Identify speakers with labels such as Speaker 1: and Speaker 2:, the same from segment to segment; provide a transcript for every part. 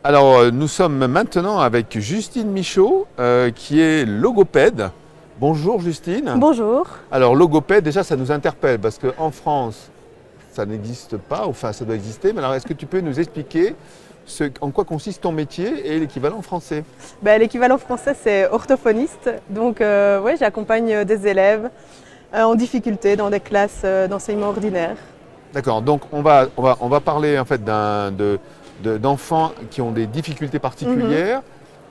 Speaker 1: Alors, nous sommes maintenant avec Justine Michaud, qui est logopède. Bonjour Justine.
Speaker 2: Bonjour.
Speaker 1: Alors, logopède, déjà, ça nous interpelle parce qu'en France, ça n'existe pas, enfin, ça doit exister. Mais alors, est-ce que tu peux nous expliquer en quoi consiste ton métier et l'équivalent français?
Speaker 2: L'équivalent français, c'est orthophoniste. Donc, ouais, j'accompagne des élèves en difficulté dans des classes d'enseignement ordinaire.
Speaker 1: D'accord, donc on va parler en fait d'enfants qui ont des difficultés particulières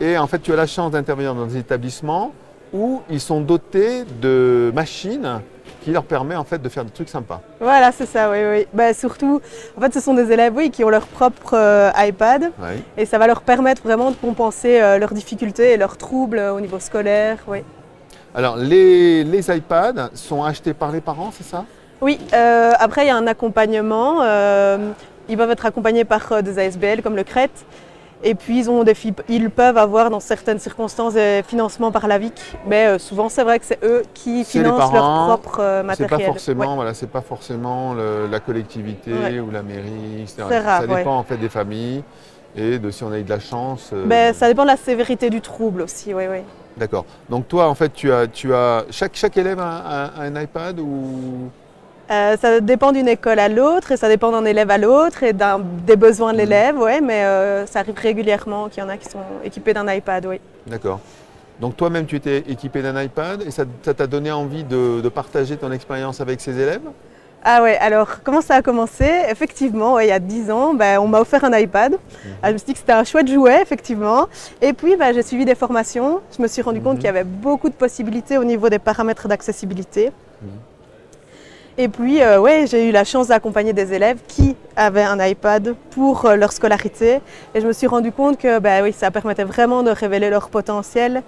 Speaker 1: et en fait tu as la chance d'intervenir dans des établissements où ils sont dotés de machines qui leur permettent en fait de faire des trucs sympas.
Speaker 2: Voilà, c'est ça, oui, oui. Surtout, en fait, ce sont des élèves, oui, qui ont leur propre iPad et ça va leur permettre vraiment de compenser leurs difficultés et leurs troubles au niveau scolaire, oui.
Speaker 1: Alors, les iPads sont achetés par les parents, c'est ça?
Speaker 2: Oui, après il y a un accompagnement, ils peuvent être accompagnés par des ASBL comme le CRET et puis ils peuvent avoir dans certaines circonstances des financements par la VIC, mais souvent c'est vrai que c'est eux qui financent leur propre matériel.
Speaker 1: C'est pas forcément, voilà, c'est pas forcément la collectivité ou la mairie, etc.
Speaker 2: C'est rare,
Speaker 1: ça dépend en fait des familles et de si on a eu de la chance.
Speaker 2: Ça dépend de la sévérité du trouble aussi, oui, oui.
Speaker 1: D'accord. Donc toi en fait chaque élève a un iPad ou...
Speaker 2: Ça dépend d'une école à l'autre et ça dépend d'un élève à l'autre et des besoins de l'élève, ouais, mais ça arrive régulièrement qu'il y en a qui sont équipés d'un iPad, oui.
Speaker 1: D'accord. Donc toi-même tu étais équipé d'un iPad et ça t'a donné envie de partager ton expérience avec ces élèves?
Speaker 2: Ah ouais, alors comment ça a commencé? Effectivement, ouais, il y a 10 ans, on m'a offert un iPad. Je me suis dit que c'était un chouette jouet, effectivement. Et puis j'ai suivi des formations. Je me suis rendu compte qu'il y avait beaucoup de possibilités au niveau des paramètres d'accessibilité. Et puis, ouais, j'ai eu la chance d'accompagner des élèves qui avaient un iPad pour leur scolarité. Et je me suis rendu compte que oui, ça permettait vraiment de révéler leur potentiel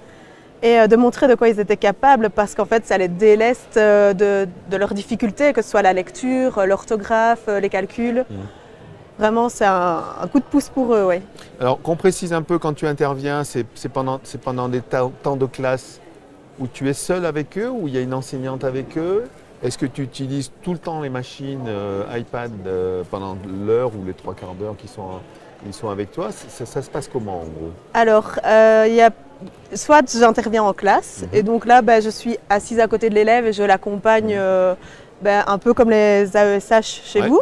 Speaker 2: et de montrer de quoi ils étaient capables parce qu'en fait, ça les déleste de leurs difficultés, que ce soit la lecture, l'orthographe, les calculs. Vraiment, c'est un coup de pouce pour eux, oui.
Speaker 1: Alors, qu'on précise un peu quand tu interviens, c'est pendant des temps de classe où tu es seul avec eux ou il y a une enseignante avec eux? Est-ce que tu utilises tout le temps les machines iPad pendant l'heure ou les 3/4 d'heure qu'ils sont avec toi? Ça se passe comment en gros?
Speaker 2: Alors, soit j'interviens en classe et donc là je suis assise à côté de l'élève et je l'accompagne un peu comme les AESH chez vous.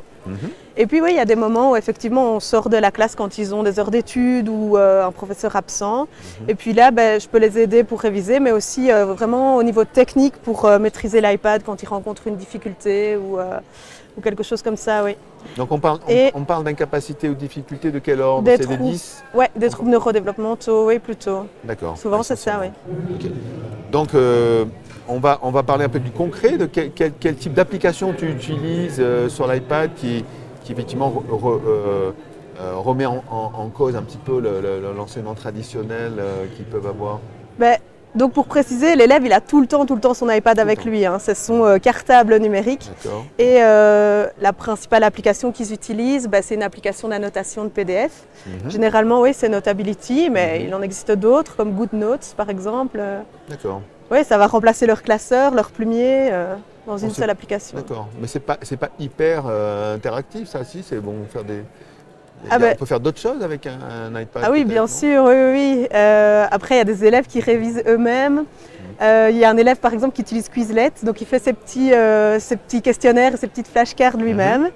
Speaker 2: Et puis oui, il y a des moments où effectivement on sort de la classe quand ils ont des heures d'études ou un professeur absent. Et puis là, je peux les aider pour réviser, mais aussi vraiment au niveau technique pour maîtriser l'iPad quand ils rencontrent une difficulté ou quelque chose comme ça, oui.
Speaker 1: Donc on parle d'incapacité ou difficulté de quel ordre? C'est des 10?
Speaker 2: Oui, des troubles neurodéveloppementaux, oui, plutôt.
Speaker 1: D'accord.
Speaker 2: Souvent c'est ça, oui.
Speaker 1: Okay. Donc on va parler un peu du concret, de quel type d'application tu utilises sur l'iPad qui effectivement remet en cause un petit peu l'enseignement traditionnel qu'ils peuvent avoir.
Speaker 2: Donc pour préciser, l'élève il a tout le temps son iPad avec lui, hein. C'est son cartable numérique. Et la principale application qu'ils utilisent, c'est une application d'annotation de PDF. Généralement oui, c'est Notability, mais il en existe d'autres comme GoodNotes par exemple. D'accord. Oui, ça va remplacer leur classeur, leur plumier dans une seule application.
Speaker 1: D'accord, mais c'est pas hyper interactif ça, si c'est bon faire des... On peut faire d'autres choses avec un iPad?
Speaker 2: Ah oui, bien sûr, oui. Après, il y a des élèves qui révisent eux-mêmes. Il y a un élève, par exemple, qui utilise Quizlet. Donc, il fait ses petits questionnaires, ses petites flashcards lui-même.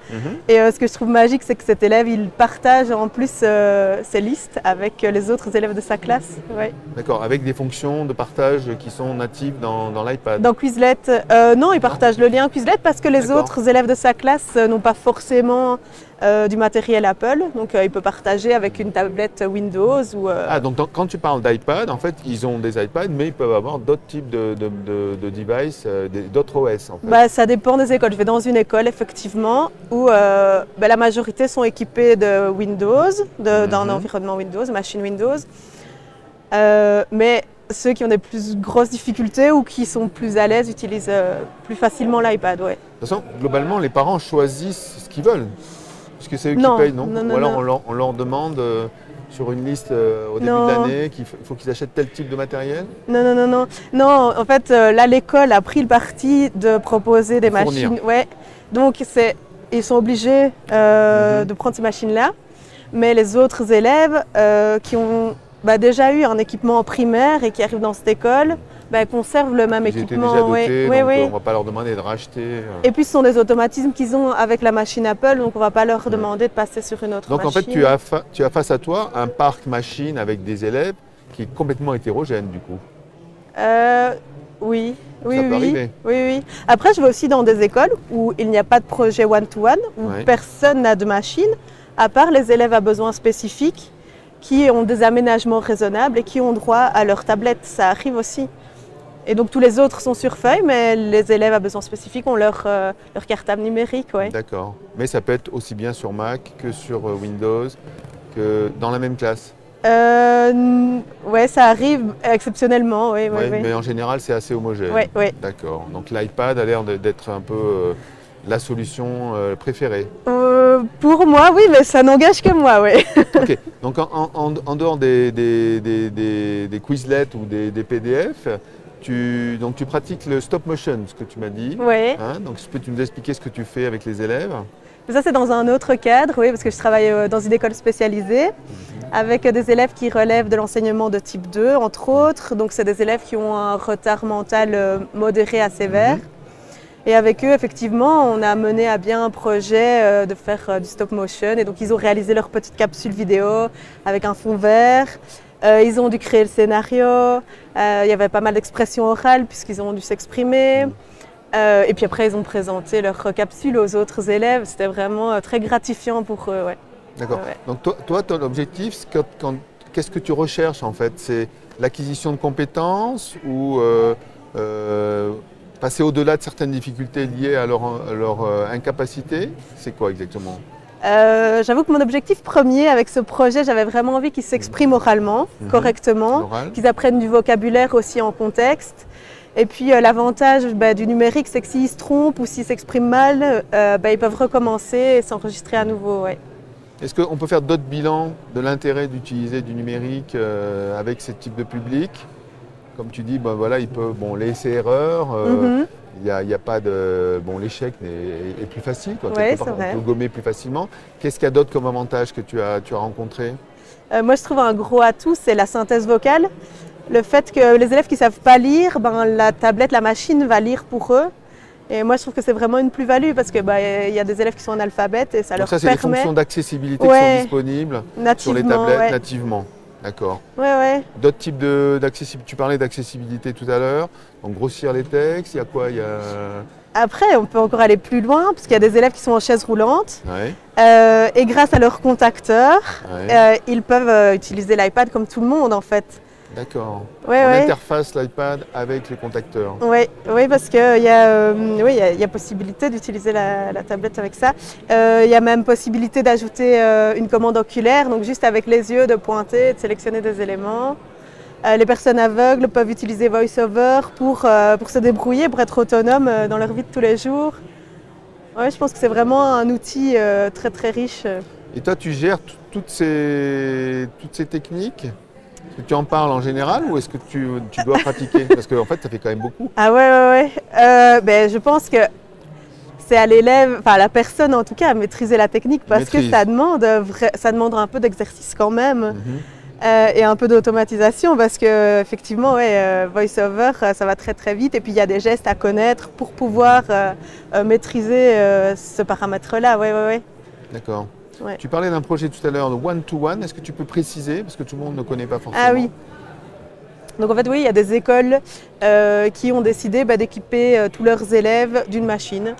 Speaker 2: Et ce que je trouve magique, c'est que cet élève, il partage en plus ses listes avec les autres élèves de sa classe. Ouais.
Speaker 1: D'accord, avec des fonctions de partage qui sont natives dans l'iPad?
Speaker 2: Dans Quizlet, non, il partage le lien Quizlet parce que les autres élèves de sa classe n'ont pas forcément du matériel Apple, donc il peut partager avec une tablette Windows.
Speaker 1: Ah, donc quand tu parles d'iPad, en fait, ils ont des iPads, mais ils peuvent avoir d'autres types de devices, d'autres OS en fait.
Speaker 2: Ça dépend des écoles. Je vais dans une école, effectivement, où la majorité sont équipées de Windows, d'un environnement Windows, machine Windows. Mais ceux qui ont des plus grosses difficultés ou qui sont plus à l'aise utilisent plus facilement l'iPad, ouais.
Speaker 1: De toute façon, globalement, les parents choisissent ce qu'ils veulent. Parce que c'est eux qui payent, non? Ou alors on leur demande sur une liste au début de l'année qu'il faut qu'ils achètent tel type de matériel?
Speaker 2: Non. Non, en fait, là, l'école a pris le parti de proposer des machines. Ouais. Donc, ils sont obligés de prendre ces machines-là. Mais les autres élèves qui ont déjà eu un équipement en primaire et qui arrivent dans cette école, conservent le même
Speaker 1: Ils étaient
Speaker 2: équipement.
Speaker 1: déjà dotés, donc on ne
Speaker 2: Oui.
Speaker 1: va pas leur demander de racheter.
Speaker 2: Et puis ce sont des automatismes qu'ils ont avec la machine Apple, donc on ne va pas leur demander de passer sur une autre
Speaker 1: Donc
Speaker 2: machine.
Speaker 1: en fait, tu as face à toi un parc machine avec des élèves qui est complètement hétérogène du coup.
Speaker 2: Oui.
Speaker 1: Ça peut arriver.
Speaker 2: Oui. Après, je vais aussi dans des écoles où il n'y a pas de projet one-to-one, où personne n'a de machine, à part les élèves à besoins spécifiques qui ont des aménagements raisonnables et qui ont droit à leur tablette. Ça arrive aussi. Et donc tous les autres sont sur feuille, mais les élèves à besoins spécifiques ont leur cartable numérique. Ouais.
Speaker 1: D'accord. Mais ça peut être aussi bien sur Mac que sur Windows, que dans la même classe.
Speaker 2: Ouais, ça arrive exceptionnellement. Oui.
Speaker 1: Mais en général, c'est assez homogène.
Speaker 2: Oui.
Speaker 1: D'accord. Donc l'iPad a l'air d'être un peu la solution préférée.
Speaker 2: Pour moi, oui, mais ça n'engage que moi, oui.
Speaker 1: Ok. Donc en dehors des Quizlet ou des PDF, tu pratiques le stop motion, ce que tu m'as dit.
Speaker 2: Oui.
Speaker 1: Hein, donc peux-tu nous expliquer ce que tu fais avec les élèves?
Speaker 2: Ça, c'est dans un autre cadre, oui, parce que je travaille dans une école spécialisée avec des élèves qui relèvent de l'enseignement de type 2, entre autres. Donc, c'est des élèves qui ont un retard mental modéré à sévère. Et avec eux, effectivement, on a mené à bien un projet de faire du stop motion. Et donc, ils ont réalisé leur petite capsule vidéo avec un fond vert. Ils ont dû créer le scénario. Il y avait pas mal d'expressions orales puisqu'ils ont dû s'exprimer. Et puis après, ils ont présenté leur capsule aux autres élèves. C'était vraiment très gratifiant pour eux. Ouais.
Speaker 1: D'accord. Donc toi, ton objectif, qu'est-ce que tu recherches en fait? C'est l'acquisition de compétences ou passer au-delà de certaines difficultés liées à leur incapacité? C'est quoi exactement?
Speaker 2: J'avoue que mon objectif premier avec ce projet, j'avais vraiment envie qu'ils s'expriment oralement, correctement, qu'ils apprennent du vocabulaire aussi en contexte. Et puis l'avantage du numérique, c'est que s'ils se trompent ou s'ils s'expriment mal, ils peuvent recommencer et s'enregistrer à nouveau. Ouais.
Speaker 1: Est-ce qu'on peut faire d'autres bilans de l'intérêt d'utiliser du numérique avec ce type de public? Comme tu dis, ils peuvent laisser erreur. Il n'y a pas de. L'échec est plus facile.
Speaker 2: Oui, c'est vrai.
Speaker 1: On peut gommer plus facilement. Qu'est-ce qu'il y a d'autre comme avantage que tu as rencontré?
Speaker 2: Moi, je trouve un gros atout, c'est la synthèse vocale. Le fait que les élèves qui ne savent pas lire, la tablette, la machine va lire pour eux. Et moi, je trouve que c'est vraiment une plus-value parce qu'il y a des élèves qui sont analphabètes et ça leur permet…
Speaker 1: Donc ça, c'est les fonctions d'accessibilité qui sont disponibles sur les tablettes nativement. D'accord.
Speaker 2: Ouais.
Speaker 1: D'autres types d'accessibilité. Tu parlais d'accessibilité tout à l'heure. Donc grossir les textes, il y a quoi?
Speaker 2: Après, on peut encore aller plus loin parce qu'il y a des élèves qui sont en chaise roulante.
Speaker 1: Ouais.
Speaker 2: Et grâce à leur contacteur, ils peuvent utiliser l'iPad comme tout le monde en fait.
Speaker 1: D'accord. Interface l'iPad avec les contacteurs.
Speaker 2: Oui, parce qu'il y a possibilité d'utiliser la tablette avec ça. Il y a même possibilité d'ajouter une commande oculaire, donc juste avec les yeux, de pointer, de sélectionner des éléments. Les personnes aveugles peuvent utiliser VoiceOver pour se débrouiller, pour être autonomes dans leur vie de tous les jours. Ouais, je pense que c'est vraiment un outil très très riche.
Speaker 1: Et toi, tu gères toutes ces techniques? Est-ce que tu en parles en général ou est-ce que tu dois pratiquer? Parce qu'en fait, ça fait quand même beaucoup.
Speaker 2: Ah ouais. Je pense que c'est à l'élève, enfin à la personne en tout cas, à maîtriser la technique parce que ça demande un peu d'exercice quand même et un peu d'automatisation parce que effectivement, VoiceOver, ça va très très vite et puis il y a des gestes à connaître pour pouvoir maîtriser ce paramètre-là. Ouais.
Speaker 1: D'accord.
Speaker 2: Ouais.
Speaker 1: Tu parlais d'un projet tout à l'heure de one-to-one. Est-ce que tu peux préciser? Parce que tout le monde ne connaît pas forcément.
Speaker 2: Ah oui. Donc en fait, oui, il y a des écoles qui ont décidé d'équiper tous leurs élèves d'une machine.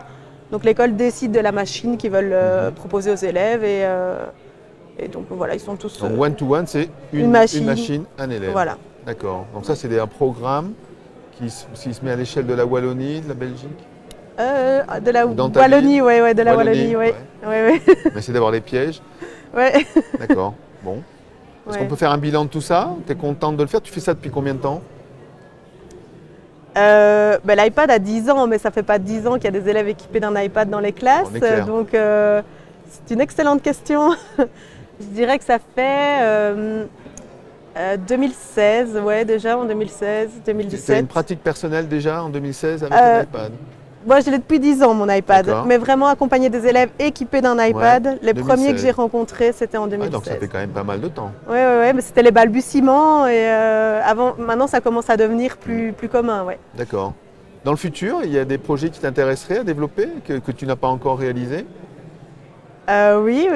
Speaker 2: Donc l'école décide de la machine qu'ils veulent proposer aux élèves et donc voilà, ils sont tous…
Speaker 1: Donc one-to-one, c'est une machine, un élève.
Speaker 2: Voilà.
Speaker 1: D'accord. Donc ça, c'est un programme qui se met à l'échelle de la Wallonie, de la Belgique?
Speaker 2: De la Wallonie, oui, de la Wallonie, oui.
Speaker 1: Mais c'est d'avoir les pièges.
Speaker 2: Ouais.
Speaker 1: D'accord. Bon. Est-ce qu'on peut faire un bilan de tout ça? Tu es contente de le faire? Tu fais ça depuis combien de temps?
Speaker 2: L'iPad a 10 ans, mais ça fait pas 10 ans qu'il y a des élèves équipés d'un iPad dans les classes. Donc c'est une excellente question. Je dirais que ça fait 2016, déjà en 2016, 2017.
Speaker 1: C'est une pratique personnelle déjà en 2016 avec l'iPad?
Speaker 2: Moi, je l'ai depuis 10 ans, mon iPad.
Speaker 1: D'accord.
Speaker 2: Mais vraiment accompagner des élèves équipés d'un iPad. Les
Speaker 1: 2016.
Speaker 2: premiers que j'ai rencontrés, c'était en 2016.
Speaker 1: Donc ça fait quand même pas mal de temps.
Speaker 2: Oui, mais c'était les balbutiements. Et maintenant, ça commence à devenir plus commun. Ouais.
Speaker 1: D'accord. Dans le futur, il y a des projets qui t'intéresseraient à développer, que tu n'as pas encore réalisés?
Speaker 2: Oui.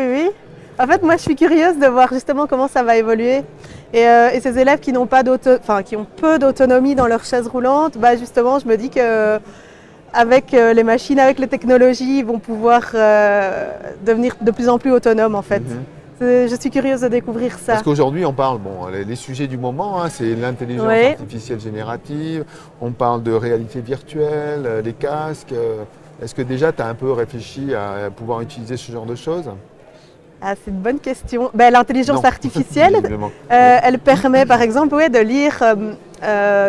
Speaker 2: En fait, moi, je suis curieuse de voir justement comment ça va évoluer. Et ces élèves qui n'ont pas qui ont peu d'autonomie dans leur chaise roulante, bah justement, je me dis que avec les machines, avec les technologies, ils vont pouvoir devenir de plus en plus autonomes en fait. Je suis curieuse de découvrir ça.
Speaker 1: Parce qu'aujourd'hui, on parle, les sujets du moment, hein, c'est l'intelligence artificielle générative, on parle de réalité virtuelle, les casques. Est-ce que déjà tu as un peu réfléchi à pouvoir utiliser ce genre de choses?
Speaker 2: Ah, c'est une bonne question. Ben, l'intelligence artificielle,
Speaker 1: Évidemment.
Speaker 2: elle permet par exemple de lire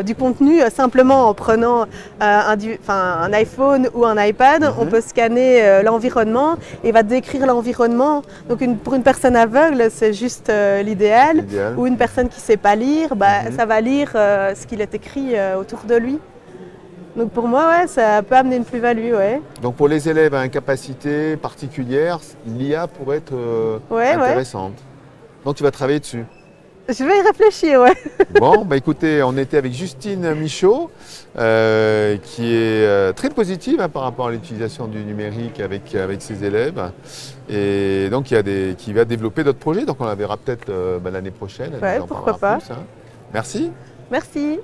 Speaker 2: du contenu simplement en prenant un iPhone ou un iPad. On peut scanner l'environnement et va décrire l'environnement. Donc pour une personne aveugle, c'est juste l'idéal. Ou une personne qui ne sait pas lire, ça va lire ce qu'il est écrit autour de lui. Donc pour moi, ouais, ça peut amener une plus-value. Ouais.
Speaker 1: Donc pour les élèves à incapacité particulière, l'IA pourrait être intéressante. Donc tu vas travailler dessus.
Speaker 2: Je vais y réfléchir, ouais.
Speaker 1: Bon, écoutez, on était avec Justine Michaud, qui est très positive par rapport à l'utilisation du numérique avec ses élèves. Et donc qui va développer d'autres projets. Donc on la verra peut-être l'année prochaine.
Speaker 2: Ouais, pourquoi pas.
Speaker 1: Plus, hein. Merci.
Speaker 2: Merci.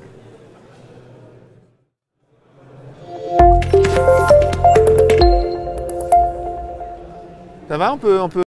Speaker 1: Ça va, on peut